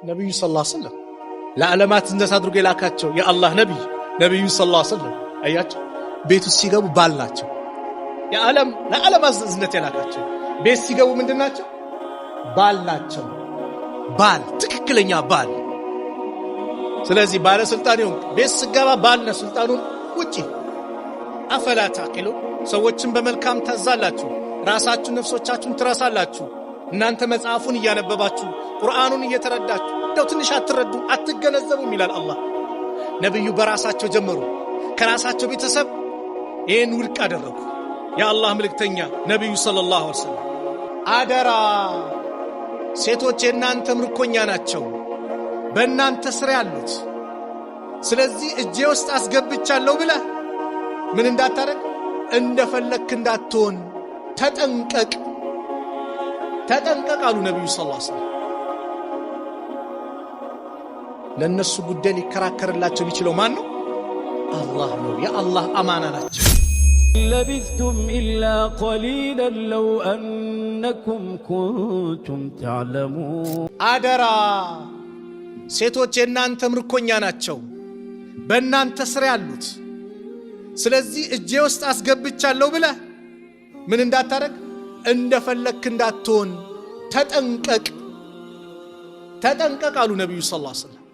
ነብዩ ሰለላሁ ዐለይሂ ወሰለም ለዓለማት እንደዛ አድርጎ የላካቸው የአላህ ነብዩ ሰለላሁ ዐለይሂ ወሰለም አያቸው ቤቱ ሲገቡ ባል ናቸው። ለዓለማት እዝነት የላካቸው ቤት ሲገቡ ምንድናቸው? ባል ናቸው። ባል ትክክለኛ ባል። ስለዚህ ባለስልጣን ይሁን ቤት ሲገባ ባል ነው ስልጣኑን ውጪ። አፈላ ታቂሉ ሰዎችን በመልካም ታዛላችሁ፣ ራሳችሁን ነፍሶቻችሁን ትረሳላችሁ። እናንተ መጽሐፉን እያነበባችሁ ቁርአኑን እየተረዳችሁ እንደው ትንሽ አትረዱ አትገነዘቡም ይላል አላህ። ነብዩ በራሳቸው ጀመሩ፣ ከራሳቸው ቤተሰብ ይህን ውድቅ አደረጉ። የአላህ መልእክተኛ ነብዩ ሰለላሁ ዐለይሂ ወሰለም አደራ ሴቶች የእናንተ ምርኮኛ ናቸው፣ በእናንተ ስር ያሉት። ስለዚህ እጄ ውስጥ አስገብቻለሁ ብለህ ምን እንዳታረግ እንደፈለክ እንዳትሆን ተጠንቀቅ አሉ ነብዩ ሰለላሁ ዐለይሂ ወሰለም። ለነሱ ጉዳይ ሊከራከርላቸው የሚችለው ማን ነው? አላህ ነው። የአላህ አማና ናቸው። لبثتم إلا قليلا لو أنكم كنتم تعلمون አደራ ሴቶች የእናንተ ምርኮኛ ናቸው፣ በእናንተ ስር ያሉት። ስለዚህ እጄ ውስጥ አስገብቻለሁ ብለህ ምን እንዳታረግ እንደፈለክ እንዳትሆን ተጠንቀቅ አሉ ነብዩ ሰለላሁ ዐለይሂ ወሰለም።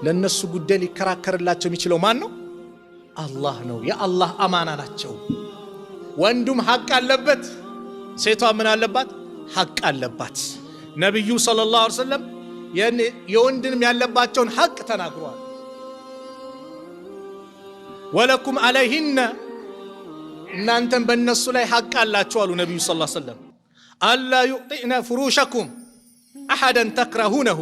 ለነሱ ጉዳይ ሊከራከርላቸው የሚችለው ማን ነው? አላህ ነው። የአላህ አማና ናቸው። ወንዱም ሐቅ አለበት፣ ሴቷ ምን አለባት? ሐቅ አለባት። ነብዩ ሰለላሁ ዐለይሂ ወሰለም የወንድንም ያለባቸውን ሐቅ ተናግረዋል። ወለኩም አለይሂነ እናንተም በእነሱ ላይ ሐቅ አላችሁ አሉ ነብዩ ሰለላሁ ዐለይሂ ወሰለም። አላ ዩዕጢነ ፍሩሸኩም አሐደን ተክረሁነሁ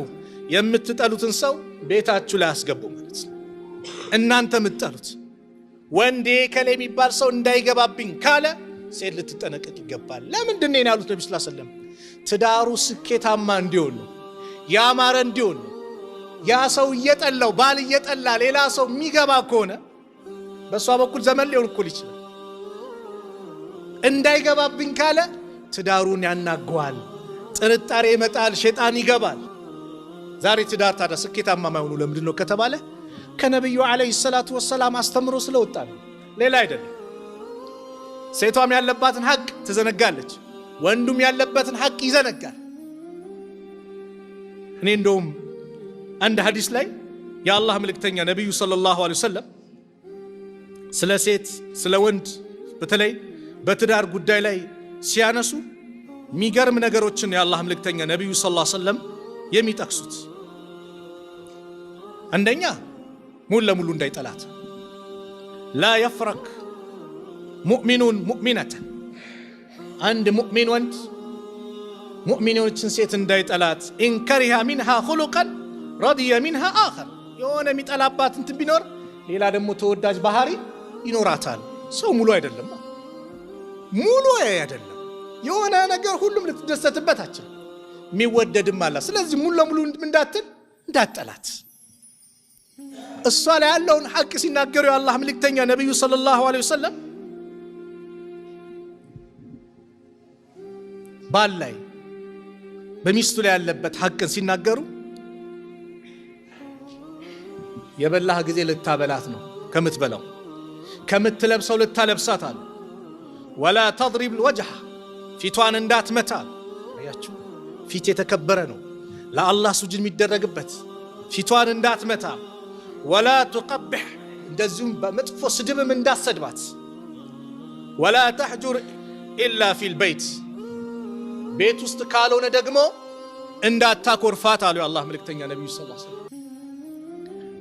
የምትጠሉትን ሰው ቤታችሁ ላይ አስገቡ ማለት ነው። እናንተ የምትጠሉት ወንዴ ከለ የሚባል ሰው እንዳይገባብኝ ካለ ሴት ልትጠነቀቅ ይገባል። ለምንድን ነው ያሉት ነብዩ ሰለላሁ ዐለይሂ ወሰለም? ትዳሩ ስኬታማ እንዲሆን ነው፣ ያማረ እንዲሆን ነው። ያ ሰው እየጠላው ባል እየጠላ ሌላ ሰው የሚገባ ከሆነ በሷ በኩል ዘመን ሊሆን እኮ ይችላል። እንዳይገባብኝ ካለ ትዳሩን ያናገዋል፣ ጥርጣሬ ይመጣል፣ ሸይጣን ይገባል። ዛሬ ትዳር ታዲያ ስኬታማ ማይሆኑ ለምንድን ነው ከተባለ ከነብዩ አለይሂ ሰላቱ ወሰላም አስተምሮ ስለወጣ ነው፣ ሌላ አይደለም። ሴቷም ያለባትን ሐቅ ትዘነጋለች፣ ወንዱም ያለበትን ሐቅ ይዘነጋል። እኔ እንደውም አንድ ሐዲስ ላይ የአላህ መልእክተኛ ነብዩ ሰለላሁ ዐለይሂ ወሰለም ስለ ሴት ስለ ወንድ በተለይ በትዳር ጉዳይ ላይ ሲያነሱ የሚገርም ነገሮችን የአላህ መልእክተኛ ነብዩ ሰለላሁ ዐለይሂ ወሰለም የሚጠቅሱት አንደኛ ሙሉ ለሙሉ እንዳይጠላት ላ يفرق ሙእሚኑ ሙእሚነተ አንድ ሙእሚን ወንድ ሙእሚኖችን ሴት እንዳይጠላት ኢን ከሪሃ ሚንሃ خلقا رضي منها آخر የሆነ የሚጠላባት እንትን ቢኖር ሌላ ደግሞ ተወዳጅ ባህሪ ይኖራታል። ሰው ሙሉ አይደለም፣ የሆነ ነገር ሁሉም ልትደሰትበት አትችልም፣ የሚወደድም አለ። ስለዚህ ሙሉ ለሙሉ እንዳትጠላት እሷ ላይ ያለውን ሐቅ ሲናገሩ የአላህ መልእክተኛ ነብዩ ሰለላሁ ዐለይሂ ወሰለም ባል ላይ በሚስቱ ላይ ያለበት ሐቅን ሲናገሩ የበላህ ጊዜ ልታበላት ነው ከምትበላው፣ ከምትለብሰው ልታለብሳት አሉ። ወላ ተድሪብ الوجه ፊቷን እንዳትመታ። አያችሁ ፊት የተከበረ ነው፣ ለአላህ ሱጁድ የሚደረግበት። ፊቷን እንዳትመታ። ወላ تقبح እንደዚሁም በመጥፎ ስድብም እንዳትሰድባት። ወላ ተህጁር ኢላ ፊል በይት ቤት ውስጥ ካልሆነ ደግሞ እንዳታኮርፋት አሉ የአላህ መልእክተኛ ነብዩ ሰለላሁ ዐለይሂ ወሰለም።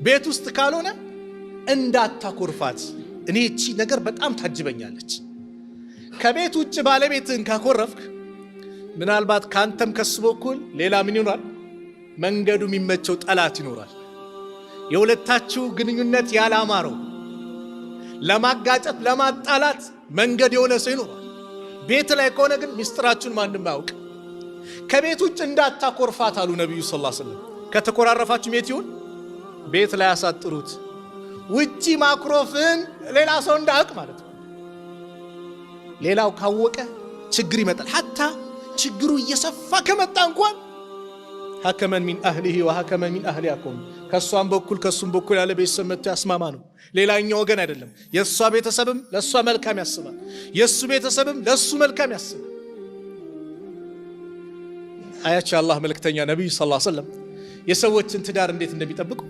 ቤት ውስጥ ካልሆነ እንዳታኮርፋት። እኔ እቺ ነገር በጣም ታጅበኛለች። ከቤት ውጭ ባለቤትን ካኮረፍክ ምናልባት ካንተም ከስቦ እኩል ሌላ ምን ይኖራል? መንገዱ የሚመቸው ጠላት ይኖራል። የሁለታችሁ ግንኙነት ያላማረው ለማጋጨት ለማጣላት መንገድ የሆነ ሰው ይኖራል። ቤት ላይ ከሆነ ግን ሚስጥራችሁን ማንም ያውቅ። ከቤት ውጭ እንዳታኮርፋት አሉ ነብዩ ሰለላሁ ዐለይሂ ወሰለም። ከተኮራረፋችሁ ቤት ይሁን ቤት ላይ ያሳጥሩት። ውጪ ማክሮፍን ሌላ ሰው እንዳያውቅ ማለት ነው። ሌላው ካወቀ ችግር ይመጣል። ሐታ ችግሩ እየሰፋ ከመጣ እንኳን ሀከመን ሚን አህሊሂ ወሀከመን ሚን አህሊያኩም ከሷም በኩል ከሱም በኩል ያለ ቤተሰብ መጥቶ ያስማማ ነው። ሌላኛው ወገን አይደለም። የሷ ቤተሰብም ለሷ መልካም ያስባል፣ የሱ ቤተሰብም ለሱ መልካም ያስባል። አያቸው አላህ መልእክተኛ ነብዩ ሰለላሁ ዐለይሂ ወሰለም የሰዎችን ትዳር እንዴት እንደሚጠብቁ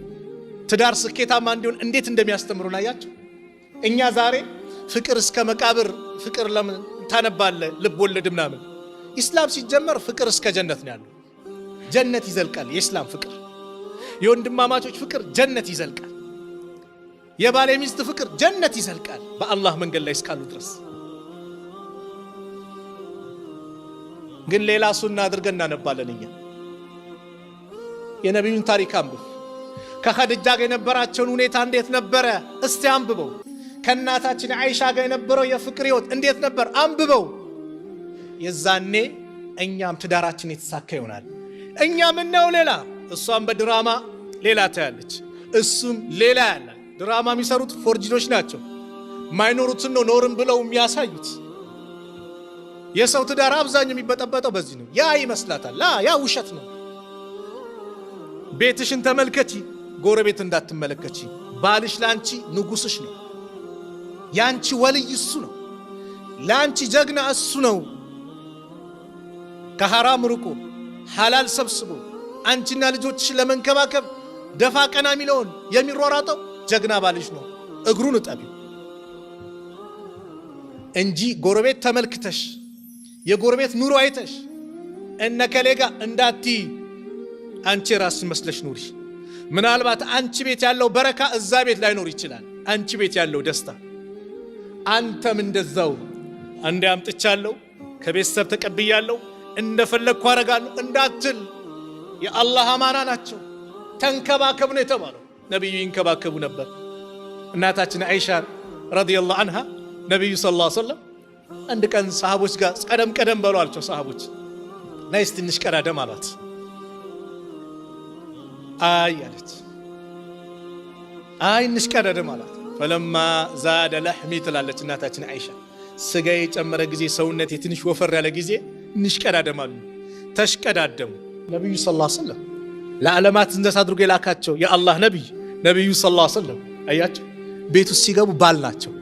ትዳር ስኬታማ እንዲሆን እንዴት እንደሚያስተምሩን አያቸው። እኛ ዛሬ ፍቅር እስከ መቃብር ፍቅር ለምን ታነባለ ልብ ወለድ ምናምን። ኢስላም ሲጀመር ፍቅር እስከ ጀነት ነው ያለው። ጀነት ይዘልቃል። የኢስላም ፍቅር፣ የወንድማማቾች ፍቅር ጀነት ይዘልቃል። የባለ ሚስት ፍቅር ጀነት ይዘልቃል በአላህ መንገድ ላይ እስካሉ ድረስ። ግን ሌላ ሱና አድርገን እናነባለን እኛ። የነቢዩን ታሪክ አንብብ። ከኸዲጃ ጋር የነበራቸውን ሁኔታ እንዴት ነበረ እስቲ አንብበው። ከእናታችን አይሻ ጋር የነበረው የፍቅር ህይወት እንዴት ነበር አንብበው። የዛኔ እኛም ትዳራችን የተሳካ ይሆናል። እኛ ምነው ሌላ፣ እሷም በድራማ ሌላ ታያለች፣ እሱም ሌላ ያለ። ድራማ የሚሰሩት ፎርጅዶች ናቸው። ማይኖሩትን ነው ኖርም ብለው የሚያሳዩት። የሰው ትዳር አብዛኛው የሚበጠበጠው በዚህ ነው። ያ ይመስላታል፣ ያ ውሸት ነው። ቤትሽን ተመልከቺ፣ ጎረቤት እንዳትመለከቺ። ባልሽ ላንቺ ንጉስሽ ነው። ያንቺ ወልይ እሱ ነው። ላንቺ ጀግና እሱ ነው። ከሐራም ርቆ ሐላል ሰብስቦ አንቺና ልጆችሽን ለመንከባከብ ደፋ ቀና የሚለውን የሚሯራጠው ጀግና ባልሽ ነው። እግሩን እጠቢው እንጂ ጎረቤት ተመልክተሽ የጎረቤት ኑሮ አይተሽ እነከሌጋ እንዳትይ። አንቺ ራስሽን መስለሽ ኑሪ። ምናልባት አንቺ ቤት ያለው በረካ እዛ ቤት ላይኖር ይችላል። አንቺ ቤት ያለው ደስታ አንተም እንደዛው። አንዴ አምጥቻለሁ ከቤተሰብ ተቀብያለሁ እንደፈለግኩ አረጋለሁ እንዳትል። የአላህ አማና ናቸው። ተንከባከብ ነው የተባለው። ነብዩ ይንከባከቡ ነበር። እናታችን አይሻ ረዲየላሁ ዐንሃ ነብዩ ሰለላሁ ዐለይሂ ወሰለም አንድ ቀን ሰሃቦች ጋር ቀደም በሉ አልቸው። ሰሃቦች ናይስ ትንሽ ቀዳደም አሏት። አለች እንሽቀዳደም አሏት። ፈለማ ዛደ ለሕሚ ትላለች እናታችን አይሻ። ስጋ የጨመረ ጊዜ ሰውነት ትንሽ ወፈር ያለ ጊዜ እንሽቀዳደም አሉ። ተሽቀዳደሙ። ነብዩ ሰለላሁ ዐለይሂ ወሰለም ለዓለማት እንደዛ አድርጎ የላካቸው የአላህ ነብዩ ሰለላሁ ዐለይሂ ወሰለም አያቸው። ቤቱ ሲገቡ ባል ናቸው።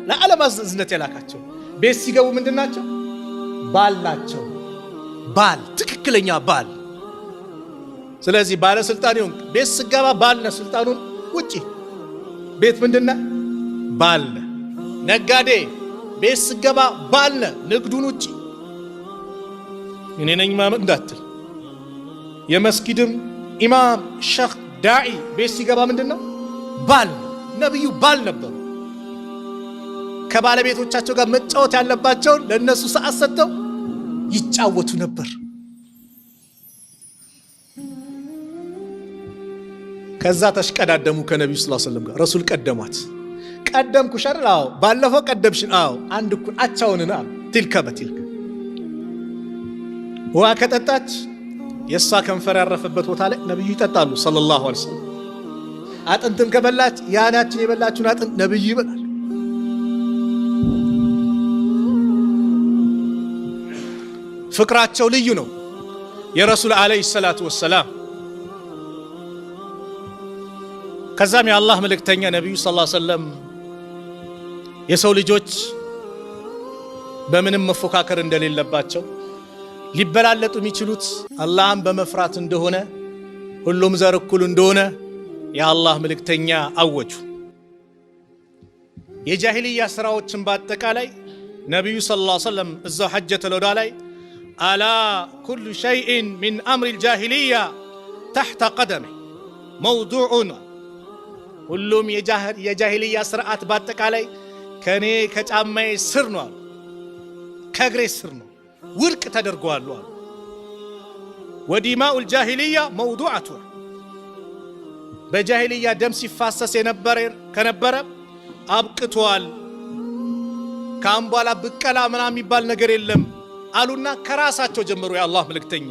ለዓለማት እዝነት የላካቸው ቤት ሲገቡ ምንድናቸው? ባል ናቸው። ባል፣ ትክክለኛ ባል። ስለዚህ ባለስልጣን ይሁን ቤት ሲገባ ባል ነው። ስልጣኑን ውጪ ቤት ምንድነው? ባል። ነጋዴ ቤት ሲገባ ባል ነው። ንግዱን ውጪ እኔ ነኝ ማመን እንዳትል። የመስጊድም ኢማም ሸኽ ዳዒ ቤት ሲገባ ምንድነው? ባል። ነብዩ ባል ነበሩ። ከባለቤቶቻቸው ጋር መጫወት ያለባቸውን ለነሱ ሰዓት ሰጥተው ይጫወቱ ነበር። ከዛ ተሽቀዳደሙ ከነብዩ ሰለላሁ ዐለይሂ ወሰለም ጋር። ረሱል ቀደሟት። ቀደምኩ ሸር አዎ፣ ባለፈው ቀደምሽን አዎ፣ አንድ እኩል አቻውንና ትልከ በትልከ ውሃ ከጠጣች የሷ ከንፈር ያረፈበት ቦታ ላይ ነብዩ ይጠጣሉ ሰለላሁ ዐለይሂ ወሰለም። አጥንትም ከበላች ያናችን የበላችሁን አጥንት ነብዩ ይበላል። ፍቅራቸው ልዩ ነው። የረሱል አለይሂ ሰላቱ ወሰላም ከዛም የአላህ መልእክተኛ ነብዩ ሰለላሁ ዐለይሂ ወሰለም የሰው ልጆች በምንም መፎካከር እንደሌለባቸው ሊበላለጡ የሚችሉት አላህን በመፍራት እንደሆነ ሁሉም ዘር እኩል እንደሆነ የአላህ መልእክተኛ አወጁ። የጃሂልያ ስራዎችን በአጠቃላይ ነብዩ ሰለላሁ ዐለይሂ ወሰለም እዛው ሐጀተል ወዳ ላይ አላ ኩሉ ሸይኢን ሚን አምሪል ጃሂልያ ተሕተ ቀደሚ መውዱዑን፣ ሁሉም የጃሂልያ ስርዓት በአጠቃላይ ከኔ ከጫማዬ ስር ነው አሉ፣ ከእግሬ ስር ነው፣ ውድቅ ተደርገዋል አሉ። ወዲማኡል ጃሂልያ መውዱዓቱ፣ በጃሂልያ ደም ሲፋሰስ ከነበረ አብቅቷል። ካሁን በኋላ ብቀላ ምናምን የሚባል ነገር የለም አሉና ከራሳቸው ጀመሩ የአላህ መልእክተኛ።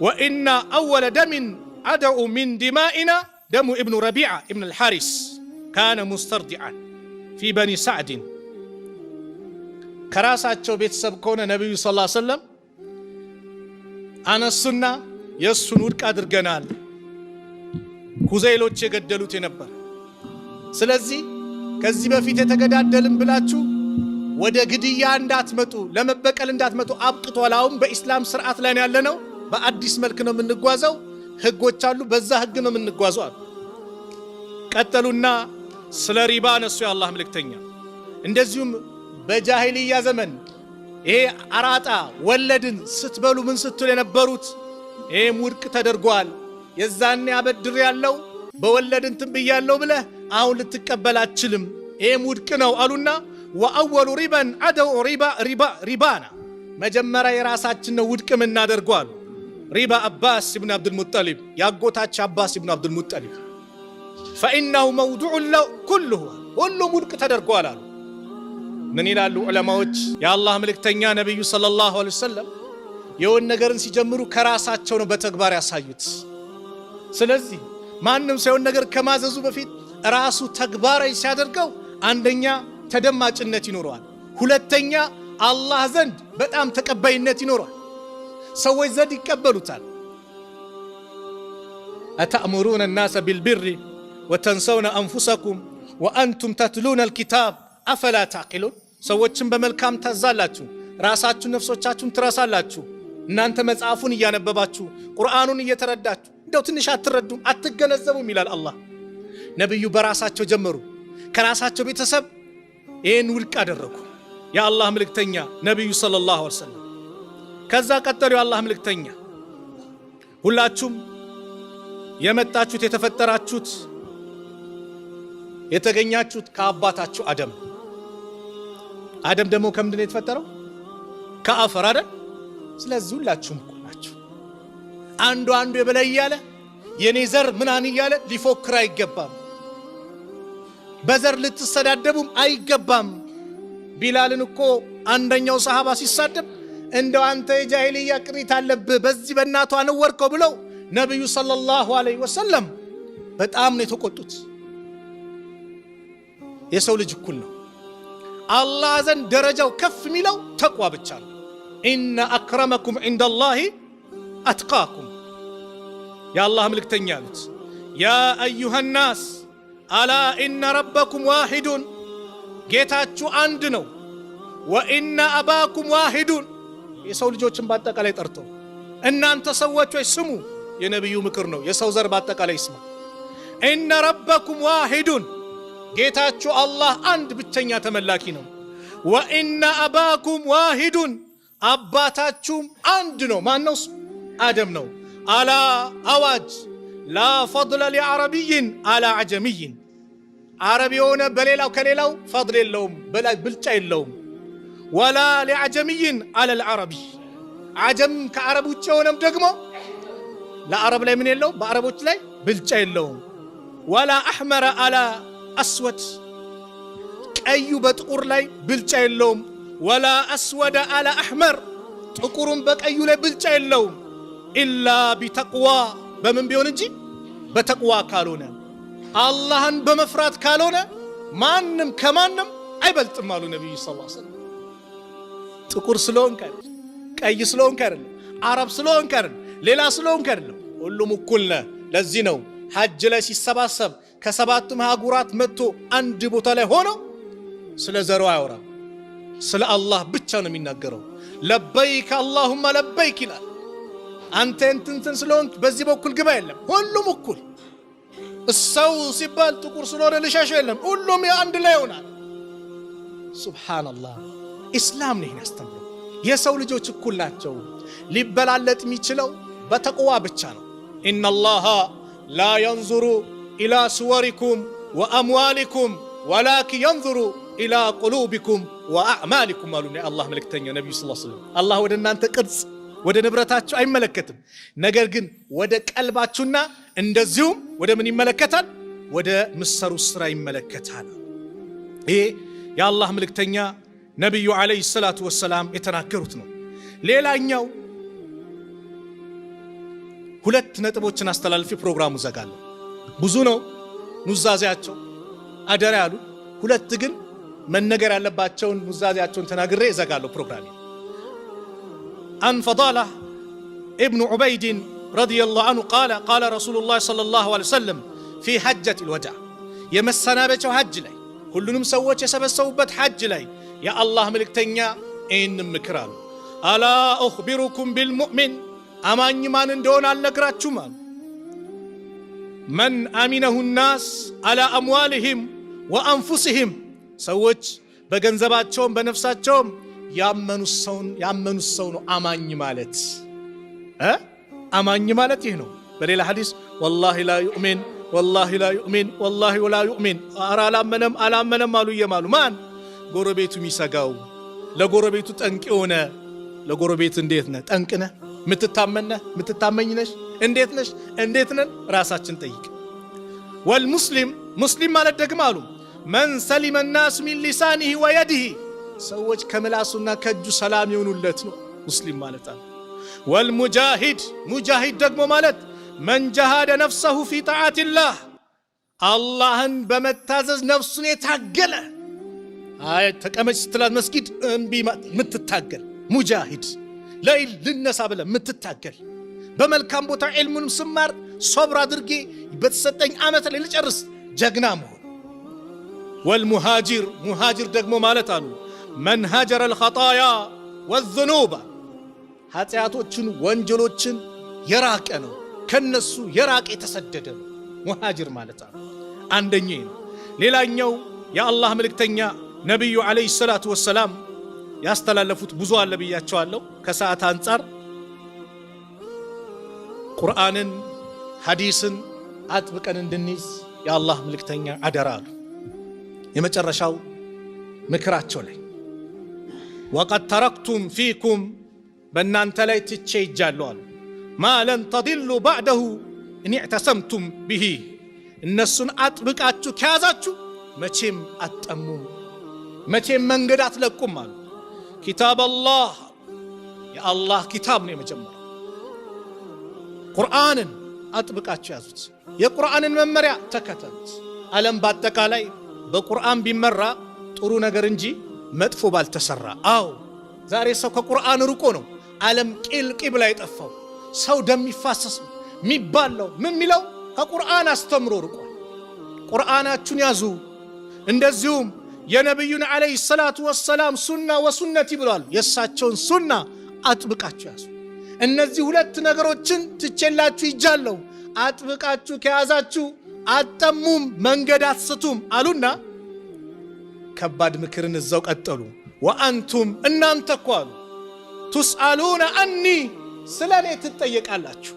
ወኢና አወለ ደምን አደኡ ሚን ዲማኢና ደሙ ኢብኑ ረቢዓ ኢብን አልሐሪስ ካነ ሙስተርዲዓን ፊ በኒ ሳዕድን። ከራሳቸው ቤተሰብ ከሆነ ነቢዩ ሰለላሁ ዐለይሂ ወሰለም አነሱና የሱን ውድቅ አድርገናል። ሁዘይሎች የገደሉት ነበር። ስለዚህ ከዚህ በፊት የተገዳደልን ብላችሁ ወደ ግድያ እንዳትመጡ፣ ለመበቀል እንዳትመጡ አብቅቷል። አሁን በኢስላም ስርዓት ላይ ያለነው በአዲስ መልክ ነው የምንጓዘው። ህጎች አሉ፣ በዛ ህግ ነው የምንጓዘው አሉ። ቀጠሉና ስለ ሪባ ነሱ የአላህ መልእክተኛ። እንደዚሁም በጃሂልያ ዘመን ይሄ አራጣ ወለድን ስትበሉ ምን ስትሉ የነበሩት ይሄም ውድቅ ተደርጓል። የዛኔ አበድር ያለው በወለድን ትንብያለው ብለህ አሁን ልትቀበል አትችልም፣ ይሄም ውድቅ ነው አሉና ወአወሉ ሪባን አደው ሪባና መጀመሪያ የራሳችን ነው ውድቅ የምናደርገው አሉ። ሪባ አባስ ኢብኑ አብዱል ሙጠሊብ ያጎታች አባስ ኢብኑ አብዱል ሙጠሊብ فإنه موضوع له كله ሁሉም ውድቅ ተደርጓል አሉ። ምን ይላሉ ዑለማዎች? የአላህ መልእክተኛ ነብዩ ሰለላሁ ዐለይሂ ወሰለም የሆነ ነገርን ሲጀምሩ ከራሳቸው ነው በተግባር ያሳዩት። ስለዚህ ማንም ሰው ነገር ከማዘዙ በፊት ራሱ ተግባራዊ ሲያደርገው አንደኛ ተደማጭነት ይኖረዋል፣ ሁለተኛ አላህ ዘንድ በጣም ተቀባይነት ይኖረዋል፣ ሰዎች ዘንድ ይቀበሉታል። أتأمرون الناس بالبر وتنسون أنفسكم وأنتم تتلون الكتاب أفلا تعقلون ሰዎችን በመልካም ታዛላችሁ፣ ራሳችሁን ነፍሶቻችሁን ትረሳላችሁ። እናንተ መጽሐፉን እያነበባችሁ ቁርአኑን እየተረዳችሁ እንደው ትንሽ አትረዱም አትገነዘቡም ይላል አላህ። ነብዩ በራሳቸው ጀመሩ፣ ከራሳቸው ቤተሰብ ይህን ውድቅ አደረጉ የአላህ መልእክተኛ ነብዩ ሰለላሁ ዐለይሂ ወሰለም። ከዛ ቀጠሉ የአላህ መልእክተኛ ሁላችሁም የመጣችሁት የተፈጠራችሁት የተገኛችሁት ከአባታችሁ አደም ደግሞ ከምንድን ነው የተፈጠረው? ከአፈር አይደል? ስለዚህ ሁላችሁም እኩል ናችሁ። አንዱ የበላይ እያለ የኔ ዘር ምናን እያለ ሊፎክር አይገባም። በዘር ልትሰዳደቡም አይገባም። ቢላልን እኮ አንደኛው ሰሃባ ሲሳደብ እንደው አንተ የጃሂልያ ቅሪት አለብህ በዚህ በእናቷ ነወርከው ብለው ነብዩ ሰለላሁ ዐለይሂ ወሰለም በጣም ነው የተቆጡት። የሰው ልጅ እኩል ነው። አላህ ዘንድ ደረጃው ከፍ የሚለው ተቅዋ ብቻ ነው። ኢነ አክረመኩም ዒንደላሂ አትቃኩም። የአላህ መልእክተኛ አሉት ያ አዩሃ ናስ አላ ኢነ ረበኩም ዋሂዱን፣ ጌታችሁ አንድ ነው። ወኢነ አባኩም ዋሂዱን፣ የሰው ልጆችን በአጠቃላይ ጠርቶ እናንተ ሰዎች ወይ ስሙ፣ የነቢዩ ምክር ነው። የሰው ዘር በአጠቃላይ ይስማ። ኢነ ረበኩም ዋሂዱን፣ ጌታችሁ አላህ አንድ ብቸኛ ተመላኪ ነው። ወኢነ አባኩም ዋሂዱን፣ አባታችሁም አንድ ነው። ማን ነው? አደም ነው። አላ አዋጅ ላ ፈድለ ሊዐረቢይን አላ ዐጀሚይን፣ አረብ የሆነ በሌላው ከሌላው ፈድል የለውም፣ ብልጫ የለውም። ወላ ሊዐጀሚይን አላ ልዐረቢይ፣ ዐጀም ከአረብ ውጭ የሆነም ደግሞ ለአረብ ላይ ምን የለውም? በአረቦች ላይ ብልጫ የለውም። ወላ አሕመረ አላ አስወድ፣ ቀዩ በጥቁር ላይ ብልጫ የለውም። ወላ አስወደ አላ አሕመር፣ ጥቁሩም በቀዩ ላይ ብልጫ የለውም። ኢላ ቢተቅዋ፣ በምን ቢሆን እንጂ በተቅዋ ካልሆነ፣ አላህን በመፍራት ካልሆነ ማንም ከማንም አይበልጥም አሉ ነቢዩ ሰለላሁ ዐለይሂ ወሰለም። ጥቁር ስለሆንክ አይደለም፣ ቀይ ስለሆንክ አይደለም፣ አረብ ስለሆንክ አይደለም፣ ሌላ ስለሆንክ አይደለም፣ ሁሉም እኩል ነህ። ለዚህ ነው ሐጅ ላይ ሲሰባሰብ ከሰባቱም አህጉራት መጥቶ አንድ ቦታ ላይ ሆኖ ስለ ዘሩ አያወራም፣ ስለ አላህ ብቻ ነው የሚናገረው። ለበይክ አላሁመ ለበይክ ይላል። አንተ እንትን ስለሆንክ በዚህ በኩል ግባ የለም፣ ሁሉም እኩል። እሰው ሲባል ጥቁር ስለሆነ ልሻሽ የለም፣ ሁሉም አንድ ላይ ይሆናል። ሱብሃንአላህ። ኢስላም ነው ያስተምረው። የሰው ልጆች እኩል ናቸው። ሊበላለጥ የሚችለው በተቅዋ ብቻ ነው። ኢነላሃ ላ የንዙሩ ኢላ ስወሪኩም ወአምዋሊኩም ወላኪን የንዙሩ ኢላ ቁሉቢኩም ወአዕማሊኩም አሉ የአላህ መልእክተኛ ነቢዩ ሰለላሁ ዐለይሂ ወሰለም። አላህ ወደ እናንተ ቅርጽ ወደ ንብረታችሁ አይመለከትም፣ ነገር ግን ወደ ቀልባችሁና እንደዚሁም ወደ ምን ይመለከታል? ወደ ምሰሩ ስራ ይመለከታል። ይሄ የአላህ መልእክተኛ ነቢዩ ዓለይሂ ሰላቱ ወሰላም የተናገሩት ነው። ሌላኛው ሁለት ነጥቦችን አስተላልፊ ፕሮግራሙ ዘጋለሁ። ብዙ ነው ኑዛዜያቸው አደራ ያሉ፣ ሁለት ግን መነገር ያለባቸውን ኑዛዜያቸውን ተናግሬ ዘጋለሁ ፕሮግራሜ። አን ፈዳላህ ኢብኑ ዑበይድ رضي الله عنه قال رسول الله صلى الله عليه وسلم في حجة الوداع የመሰናበቻው ሐጅ ላይ ሁሉንም ሰዎች የሰበሰቡበት ሐጅ ላይ የአላህ መልእክተኛ ይህን ምክር አሉ። አላ أخبركم بالمؤمن አማኝ ማን እንደሆነ አልነግራችሁም አሉ። من أمنه الناس على أموالهم وأنفسهم ሰዎች በገንዘባቸውም በነፍሳቸውም ያመኑት ሰው ነው አማኝ ማለት። አማኝ ማለት ይህ ነው። በሌላ ሐዲስ والله لا يؤمن والله لا يؤمن والله ولا يؤمن ኧረ አላመነም አሉ እየማሉ ማን ጎረቤቱ የሚሰጋው ለጎረቤቱ ጠንቅ የሆነ ለጎረቤት እንዴት ነህ ጠንቅ ነህ ምትታመኝ ነሽ እንዴት ነን ራሳችን ጠይቅ። والمسلم ሙስሊም ማለት ደግሞ አሉ من سلم الناس من لسانه ويده ሰዎች ከምላሱና ከእጁ ሰላም ይሆኑለት ነው ሙስሊም ማለት አሉ። والمجاهد ሙጃሂድ ደግሞ ማለት من جاهد نفسه في طاعة الله አላህን በመታዘዝ ነፍሱን የታገለ ተቀመጭ ስትላት መስጊድ እምቢ ምትታገል ሙጃሂድ ለይል ልነሳ ብለ ምትታገል በመልካም ቦታ ዒልሙንም ስማር ሶብር አድርጌ በተሰጠኝ ዓመት ላይ ልጨርስ ጀግና መሆን። والمهاجر ሙሃጅር ደግሞ ማለት አሉ من هاجر الخطايا والذنوب ኃጢአቶችን ወንጀሎችን የራቀ ነው ከነሱ የራቀ የተሰደደ ነው ሙሃጅር ማለት አሉ። አንደኛው ነው። ሌላኛው የአላህ መልእክተኛ ነብዩ አለይሂ ሰላቱ ወሰላም ያስተላለፉት ብዙ አለ ብያቸዋለሁ። ከሰዓት አንፃር ቁርአንን ሐዲስን አጥብቀን እንድንይዝ የአላህ መልእክተኛ አደራ አሉ። የመጨረሻው ምክራቸው ላይ ወቀድ ተረክቱም ፊኩም በእናንተ ላይ ትቼ ይጃለሁ አሉ ማ ለን ተድሉ ባዕደሁ እን ኢዕተሰምቱም ብሂ እነሱን አጥብቃችሁ ከያዛችሁ መቼም አትጠሙም መቼም መንገድ አትለቁም አሉ። ኪታብ አላህ የአላህ ኪታብ ነው የመጀመሪያው። ቁርአንን አጥብቃችሁ ያዙት። የቁርአንን መመሪያ ተከተሉት። ዓለም በአጠቃላይ በቁርአን ቢመራ ጥሩ ነገር እንጂ መጥፎ ባልተሰራ። አዎ ዛሬ ሰው ከቁርአን ርቆ ነው ዓለም ቂልቂል ላይ ጠፋው። ሰው ደም ይፋሰስ የሚባለው ምን ሚለው ከቁርአን አስተምሮ ርቋል። ቁርአናችሁን ያዙ። እንደዚሁም የነብዩን አለይሂ ሰላቱ ወሰላም ሱና ወሱነቲ ብሏል። የሳቸውን ሱና አጥብቃችሁ ያዙ። እነዚህ ሁለት ነገሮችን ትቼላችሁ ይጃለሁ አጥብቃችሁ ከያዛችሁ አጠሙም መንገድ አትስቱም አሉና ከባድ ምክርን እዛው ቀጠሉ። ወአንቱም እናንተ እኮ አሉ ቱስአሉነ አኒ ስለኔ ትጠየቃላችሁ።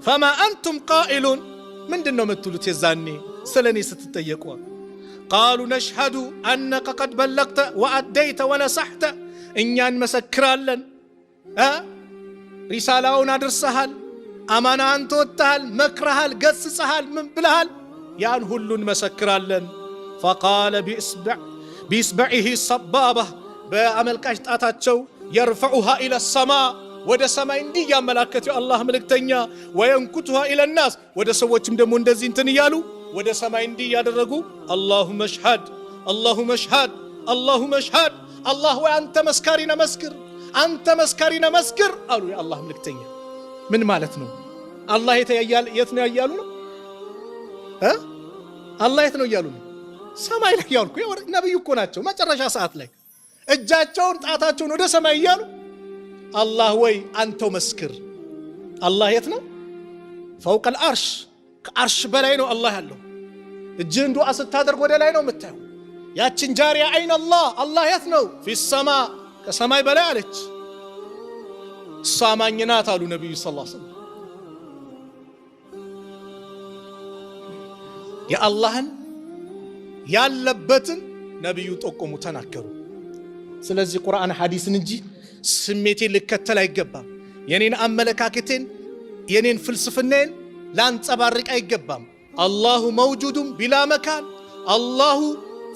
ፈማ አንቱም ቃኢሉን ምንድነው የምትሉት የዛኔ ስለኔ ስትጠየቁ? ቃሉ ነሽሀዱ አነከ ቀድ በለግተ ወአደይተ ወነሰሕተ እኛ እንመሰክራለን ሪሳላውን አድርሰሃል፣ አማናን ተወጥተሃል፣ መክረሃል፣ ገስጸሃል፣ ምን ብለሃል ያን ሁሉ እንመሰክራለን። ፈቃለ ቢስበዒሂ ሰባባ በአመልካሽ ጣታቸው የርፈዑሃ ኢለ ሰማ ወደ ሰማይ እንዲህ ያመላከቱ የአላህ መልእክተኛ ወየንኩቱሃ ኢለ ናስ ወደ ሰዎችም ደግሞ እንደዚህ እንትን እያሉ ወደ ሰማይ እንዲህ ያደረጉ አላሁመ ሽሃድ አላሁመ ሽሃድ አላሁመ ሽሃድ አላህ ወይ አንተ መስካሪና መስክር አንተ መስካሪና መስክር አሉ የአላህ መልእክተኛ። ምን ማለት ነው? አላህ የት ነው ያያሉ ነው? አላህ የት ነው እያሉ ነው? ሰማይ ላይ ያልኩ ነብዩ እኮ ናቸው። መጨረሻ ሰዓት ላይ እጃቸውን ጣታቸውን ወደ ሰማይ እያሉ አላህ ወይ አንተው መስክር። አላህ የት ነው? ፈውቀል አርሽ ከአርሽ በላይ ነው አላህ ያለው። እጅህን ዱዓ ስታደርግ ወደ ላይ ነው የምታየው። ያችን ጃሪያ አይን አላህ የት ነው? ፊሰማ ከሰማይ በላይ አለች። እሷ አማኝ ናት አሉ ነብዩ ሰለላሁ ዐለይሂ ወሰለም። የአላህን ያለበትን ነብዩ ጠቆሙ ተናገሩ። ስለዚህ ቁርአን ሐዲስን እንጂ ስሜቴን ልከተል አይገባም። የኔን አመለካከቴን የኔን ፍልስፍናን ላንጸባርቅ አይገባም። አላሁ መውጁዱን ቢላ መካን አላሁ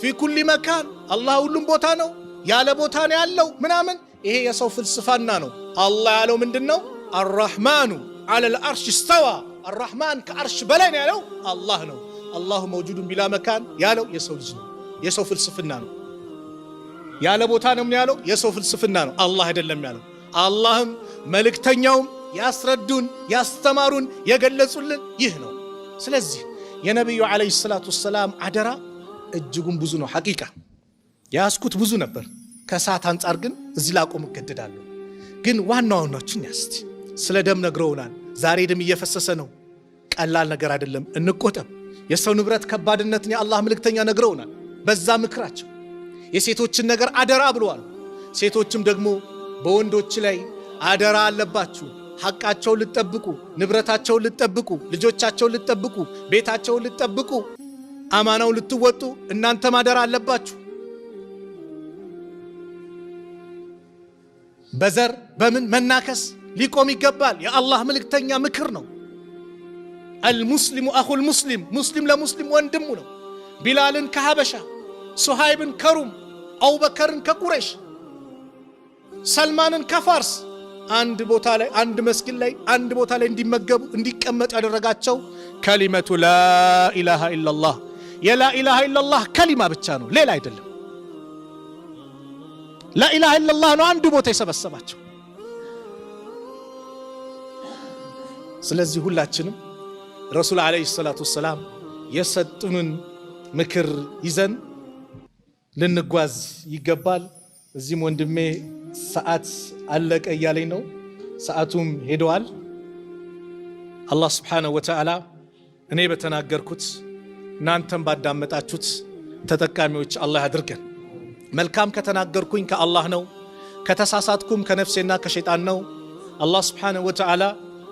ፊ ኩሊ መካን አላህ ሁሉም ቦታ ነው ያለ ቦታ ነው ያለው ምናምን ይሄ የሰው ፍልስፍና ነው። አላህ ያለው ምንድነው? አርራህማኑ ዐለል አርሽ እስተዋ አርራህማን ከአርሽ በላይ ነው ያለው አላህ ነው። አላሁ መውጁዱን ቢላ መካን ያለው የሰው ልጅ ነው፣ የሰው ፍልስፍና ነው። ያለ ቦታ ነው ያለው የሰው ፍልስፍና ነው፣ አላህ አይደለም ያለው። አላህም መልእክተኛውም ያስረዱን ያስተማሩን የገለጹልን ይህ ነው። ስለዚህ የነብዩ አለይሂ ሰላቱ ወሰላም አደራ እጅጉን ብዙ ነው። ሐቂቃ ያስኩት ብዙ ነበር። ከሰዓት አንጻር ግን እዚህ ላቆም እገደዳለሁ። ግን ዋናዎቹን ያስቲ ስለ ደም ነግረውናል። ዛሬ ደም እየፈሰሰ ነው። ቀላል ነገር አይደለም። እንቆጠብ። የሰው ንብረት ከባድነትን የአላህ መልእክተኛ ነግረውናል። በዛ ምክራቸው የሴቶችን ነገር አደራ ብለዋል። ሴቶችም ደግሞ በወንዶች ላይ አደራ አለባችሁ። ሐቃቸውን ልትጠብቁ፣ ንብረታቸውን ልትጠብቁ፣ ልጆቻቸውን ልትጠብቁ፣ ቤታቸውን ልትጠብቁ፣ አማናውን ልትወጡ እናንተም አደራ አለባችሁ። በዘር በምን መናከስ ሊቆም ይገባል። የአላህ መልእክተኛ ምክር ነው። አልሙስሊሙ አኹል ሙስሊም፣ ሙስሊም ለሙስሊም ወንድሙ ነው። ቢላልን ከሐበሻ፣ ሱሃይብን ከሩም፣ አቡበከርን ከቁረይሽ፣ ሰልማንን ከፋርስ አንድ ቦታ ላይ አንድ መስጊድ ላይ አንድ ቦታ ላይ እንዲመገቡ እንዲቀመጡ ያደረጋቸው ከሊመቱ ላኢላሃ ኢላላህ የላኢላሃ ኢላላህ ከሊማ ብቻ ነው፣ ሌላ አይደለም። ላኢላሃ ኢላላህ ነው አንድ ቦታ የሰበሰባቸው። ስለዚህ ሁላችንም ረሱል አለይሂ ሰላቱ ወሰላም የሰጡንን ምክር ይዘን ልንጓዝ ይገባል። እዚህም ወንድሜ ሰዓት አለቀ እያለኝ ነው። ሰዓቱም ሄደዋል። አላህ ስብሓነሁ ወተዓላ እኔ በተናገርኩት እናንተም ባዳመጣችሁት ተጠቃሚዎች አላህ ያድርገን። መልካም ከተናገርኩኝ ከአላህ ነው፣ ከተሳሳትኩም ከነፍሴና ከሸይጣን ነው። አላህ ስብሓነሁ ወተዓላ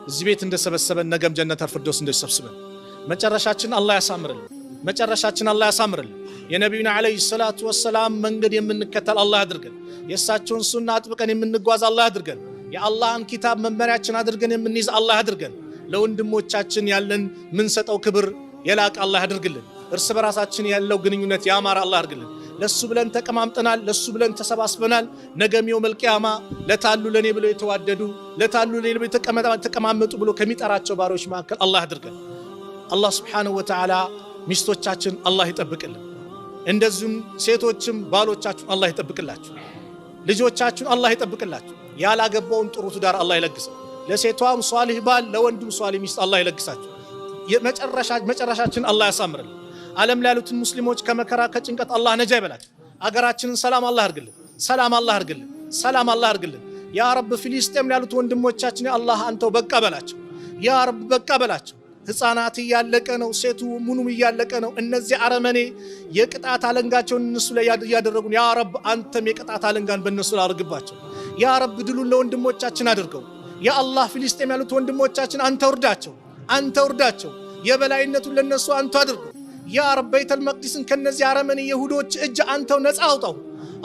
እዚህ ቤት እንደሰበሰበን ነገም ጀነተል ፊርደውስ እንደሰብስበን መጨረሻችን አላህ ያሳምርልን። መጨረሻችን አላህ ያሳምርልን። የነቢዩና አለይሂ ሰላቱ ወሰላም መንገድ የምንከተል አላህ ያድርገን። የእሳቸውን ሱና አጥብቀን የምንጓዝ አላህ ያድርገን። የአላህን ኪታብ መመሪያችን አድርገን የምንይዝ አላህ ያድርገን። ለወንድሞቻችን ያለን ምንሰጠው ክብር የላቀ አላህ ያድርግልን። እርስ በራሳችን ያለው ግንኙነት ያማረ አላህ ያድርግልን። ለሱ ብለን ተቀማምጠናል፣ ለሱ ብለን ተሰባስበናል። ነገም የውመል ቂያማ ለታሉ ለኔ ብለው የተዋደዱ ለታሉ ለኔ ብለው ተቀማመጡ ብሎ ከሚጠራቸው ባሮች መካከል አላህ ያድርገን። አላህ ሱብሓነሁ ወተዓላ ሚስቶቻችን አላህ ይጠብቅልን። እንደዚሁም ሴቶችም ባሎቻችሁን አላህ ይጠብቅላችሁ። ልጆቻችሁን አላህ ይጠብቅላችሁ። ያላገባውን ጥሩ ትዳር አላህ ይለግሰው። ለሴቷም ሷሊህ ባል ለወንዱም ሷሊህ ሚስት አላህ ይለግሳችሁ። መጨረሻችን አላህ ያሳምርልን። ዓለም ላይ ያሉትን ሙስሊሞች ከመከራ ከጭንቀት አላህ ነጃ ይበላቸው። አገራችንን ሰላም አላህ ያርግልን። ሰላም አላህ ያርግልን። ሰላም አላህ ያርግልን። ያ ረብ ፊሊስጤም ያሉት ወንድሞቻችን አላህ አንተው በቃ በላቸው። ያ ረብ በቃ በላቸው። ሕፃናት እያለቀ ነው፣ ሴቱ ሙኑም እያለቀ ነው። እነዚህ አረመኔ የቅጣት አለንጋቸውን እነሱ ላይ ያደረጉን ያ ረብ አንተም የቅጣት አለንጋን በእነሱ ላይ አድርግባቸው። ያ ረብ ድሉን ለወንድሞቻችን አድርገው። ያ አላህ ፊሊስጤም ያሉት ወንድሞቻችን አንተ ውርዳቸው፣ አንተ ውርዳቸው። የበላይነቱን ለነሱ አንተ አድርገው። ያ ረብ በይተል መቅዲስን ከነዚህ አረመኔ ይሁዶች እጅ አንተው ነፃ አውጣው።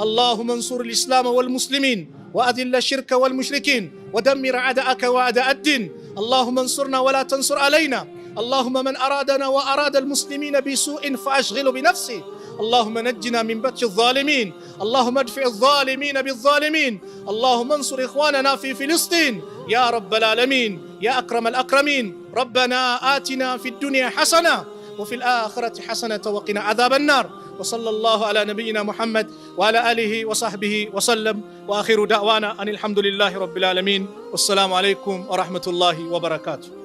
اللهم انصر الإسلام والمسلمين وأذل الشرك والمشركين ودمر أعداءك وأعداء الدين. اللهم انصرنا ولا تنصر علينا. اللهم من أرادنا وأراد المسلمين بسوء فأشغله بنفسه. اللهم نجنا من بطش الظالمين. اللهم ادفع الظالمين بالظالمين. اللهم انصر إخواننا في فلسطين يا رب العالمين يا أكرم الأكرمين. ربنا آتنا في الدنيا حسنة وفي الآخرة حسنة وقنا عذاب النار. وصلى الله على نبينا محمد وعلى آله وصحبه وسلم. وآخر دعوانا أن الحمد لله رب العالمين. والسلام عليكم ورحمة الله وبركاته.